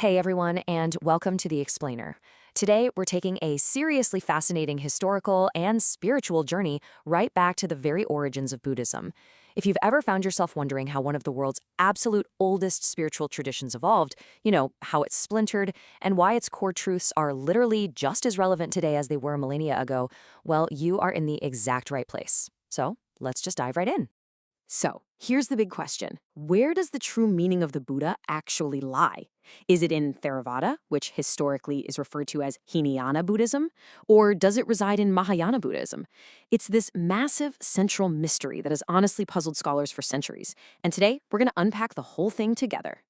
Hey everyone, and welcome to The Explainer. Today, we're taking a seriously fascinating historical and spiritual journey right back to the very origins of Buddhism. If you've ever found yourself wondering how one of the world's absolute oldest spiritual traditions evolved, how it splintered, and why its core truths are literally just as relevant today as they were millennia ago, well, you are in the exact right place. So, let's just dive right in. So, here's the big question. Where does the true meaning of the Buddha actually lie? Is it in Theravada, which historically is referred to as Hinayana Buddhism, or does it reside in Mahayana Buddhism? It's this massive central mystery that has honestly puzzled scholars for centuries, and today we're going to unpack the whole thing together.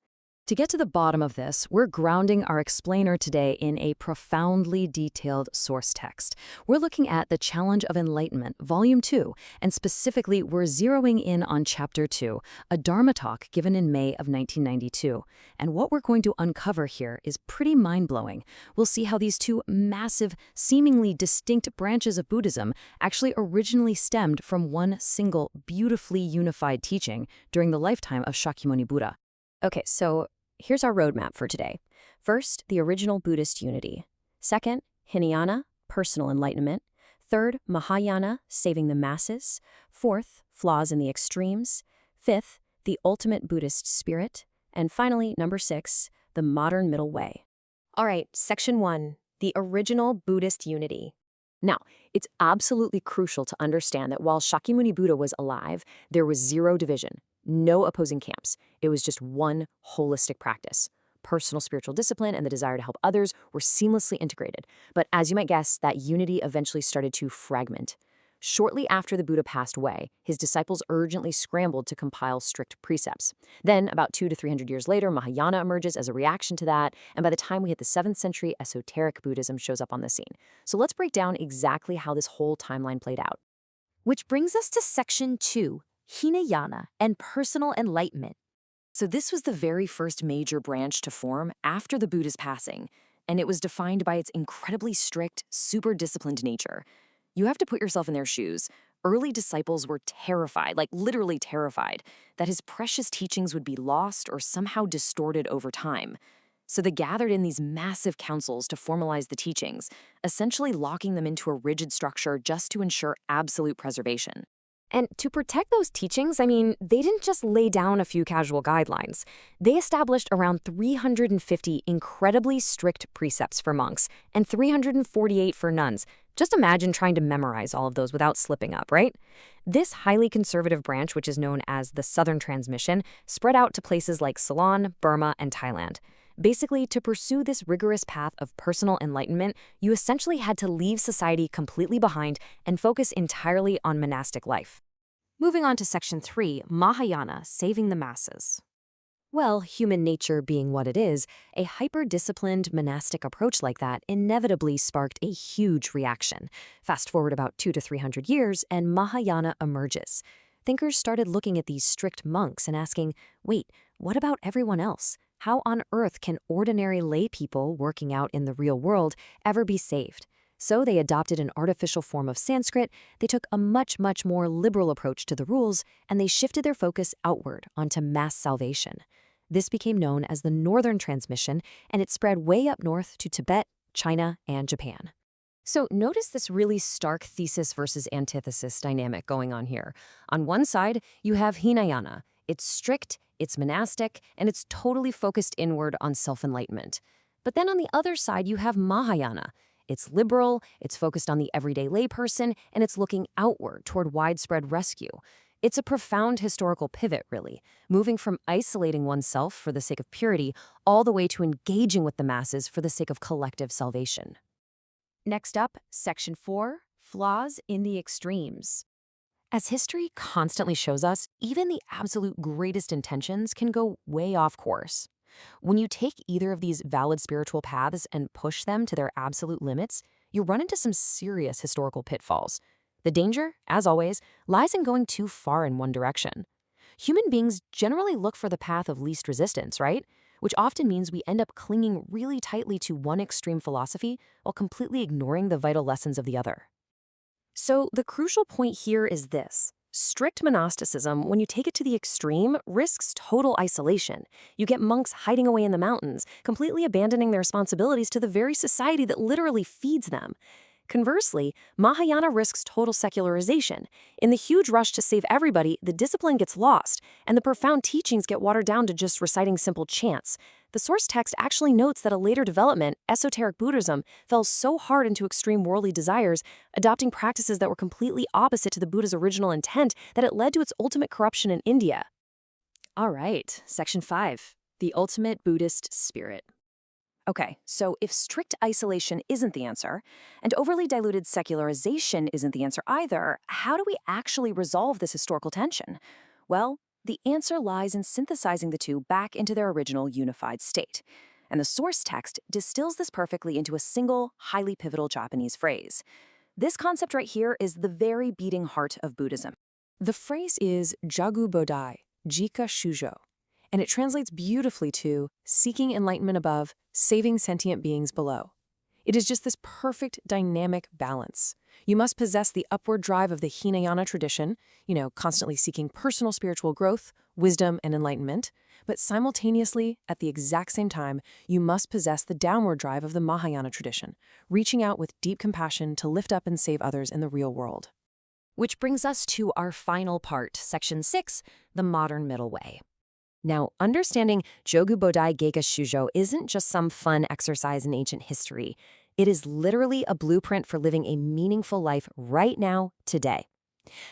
To get to the bottom of this, we're grounding our explainer today in a profoundly detailed source text. We're looking at The Challenge of Enlightenment, Volume 2, and specifically we're zeroing in on Chapter 2, a Dharma talk given in May of 1992. And what we're going to uncover here is pretty mind-blowing. We'll see how these two massive, seemingly distinct branches of Buddhism actually originally stemmed from one single, beautifully unified teaching during the lifetime of Shakyamuni Buddha. Okay, so here's our roadmap for today. First, the original Buddhist unity. Second, Hinayana, personal enlightenment. Third, Mahayana, saving the masses. Fourth, flaws in the extremes. Fifth, the ultimate Buddhist spirit. And finally, number 6, the modern middle way. All right, section 1, the original Buddhist unity. Now, it's absolutely crucial to understand that while Shakyamuni Buddha was alive, there was zero division. No opposing camps. It was just one holistic practice. Personal spiritual discipline and the desire to help others were seamlessly integrated. But as you might guess, that unity eventually started to fragment. Shortly after the Buddha passed away, his disciples urgently scrambled to compile strict precepts. Then, about 200 to 300 years later, Mahayana emerges as a reaction to that, and by the time we hit the 7th century, esoteric Buddhism shows up on the scene. So let's break down exactly how this whole timeline played out. Which brings us to section 2. Hinayana and personal enlightenment. So this was the very first major branch to form after the Buddha's passing, and it was defined by its incredibly strict, super disciplined nature. You have to put yourself in their shoes. Early disciples were terrified, like literally terrified, that his precious teachings would be lost or somehow distorted over time. So they gathered in these massive councils to formalize the teachings, essentially locking them into a rigid structure just to ensure absolute preservation. And to protect those teachings, they didn't just lay down a few casual guidelines. They established around 350 incredibly strict precepts for monks and 348 for nuns. Just imagine trying to memorize all of those without slipping up, right? This highly conservative branch, which is known as the Southern Transmission, spread out to places like Ceylon, Burma, and Thailand. Basically, to pursue this rigorous path of personal enlightenment, you essentially had to leave society completely behind and focus entirely on monastic life. Moving on to section 3, Mahayana, saving the masses. Well, human nature being what it is, a hyper-disciplined monastic approach like that inevitably sparked a huge reaction. Fast forward about 200 to 300 years, and Mahayana emerges. Thinkers started looking at these strict monks and asking, wait, what about everyone else? How on earth can ordinary lay people working out in the real world ever be saved? So they adopted an artificial form of Sanskrit, they took a much more liberal approach to the rules, and they shifted their focus outward onto mass salvation. This became known as the Northern Transmission, and it spread way up north to Tibet, China, and Japan. So notice this really stark thesis versus antithesis dynamic going on here. On one side, you have Hinayana. It's strict, it's monastic, and it's totally focused inward on self-enlightenment. But then on the other side, you have Mahayana. It's liberal, it's focused on the everyday layperson, and it's looking outward toward widespread rescue. It's a profound historical pivot, really, moving from isolating oneself for the sake of purity all the way to engaging with the masses for the sake of collective salvation. Next up, section 4, flaws in the extremes. As history constantly shows us, even the absolute greatest intentions can go way off course. When you take either of these valid spiritual paths and push them to their absolute limits, you run into some serious historical pitfalls. The danger, as always, lies in going too far in one direction. Human beings generally look for the path of least resistance, right? Which often means we end up clinging really tightly to one extreme philosophy while completely ignoring the vital lessons of the other. So the crucial point here is this. Strict monasticism, when you take it to the extreme, risks total isolation. You get monks hiding away in the mountains, completely abandoning their responsibilities to the very society that literally feeds them. Conversely, Mahayana risks total secularization. In the huge rush to save everybody, the discipline gets lost, and the profound teachings get watered down to just reciting simple chants. The source text actually notes that a later development, esoteric Buddhism, fell so hard into extreme worldly desires, adopting practices that were completely opposite to the Buddha's original intent, that it led to its ultimate corruption in India. All right, Section 5, the ultimate Buddhist spirit. Okay, so if strict isolation isn't the answer, and overly diluted secularization isn't the answer either, how do we actually resolve this historical tension? Well, the answer lies in synthesizing the two back into their original unified state. And the source text distills this perfectly into a single, highly pivotal Japanese phrase. This concept right here is the very beating heart of Buddhism. The phrase is Jagu Bodhi, Jika Shujo, and it translates beautifully to seeking enlightenment above, saving sentient beings below. It is just this perfect dynamic balance. You must possess the upward drive of the Hinayana tradition, constantly seeking personal spiritual growth, wisdom, and enlightenment, but simultaneously, at the exact same time, you must possess the downward drive of the Mahayana tradition, reaching out with deep compassion to lift up and save others in the real world. Which brings us to our final part, Section 6, the modern middle way. Now, understanding Jogu Bodhi Geika Shujo isn't just some fun exercise in ancient history. It is literally a blueprint for living a meaningful life right now, today.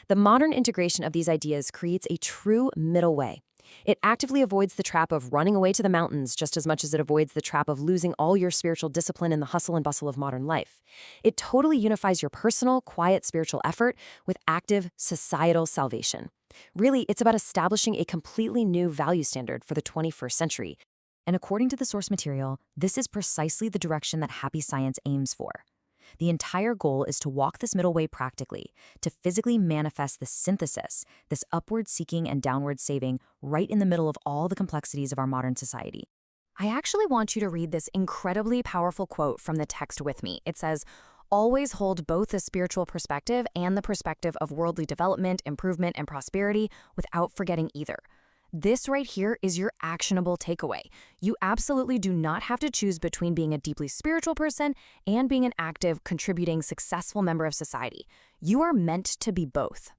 The modern integration of these ideas creates a true middle way. It actively avoids the trap of running away to the mountains just as much as it avoids the trap of losing all your spiritual discipline in the hustle and bustle of modern life. It totally unifies your personal, quiet spiritual effort with active societal salvation. Really, it's about establishing a completely new value standard for the 21st century. And according to the source material, this is precisely the direction that Happy Science aims for. The entire goal is to walk this middle way practically, to physically manifest this synthesis, this upward seeking and downward saving right in the middle of all the complexities of our modern society. I actually want you to read this incredibly powerful quote from the text with me. It says, "Always hold both the spiritual perspective and the perspective of worldly development, improvement, and prosperity without forgetting either." This right here is your actionable takeaway. You absolutely do not have to choose between being a deeply spiritual person and being an active, contributing, successful member of society. You are meant to be both.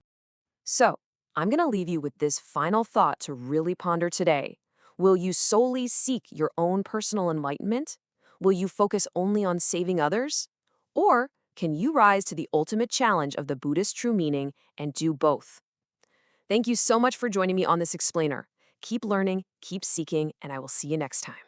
So, I'm going to leave you with this final thought to really ponder today. Will you solely seek your own personal enlightenment? Will you focus only on saving others? Or can you rise to the ultimate challenge of the Buddhist true meaning and do both? Thank you so much for joining me on this explainer. Keep learning, keep seeking, and I will see you next time.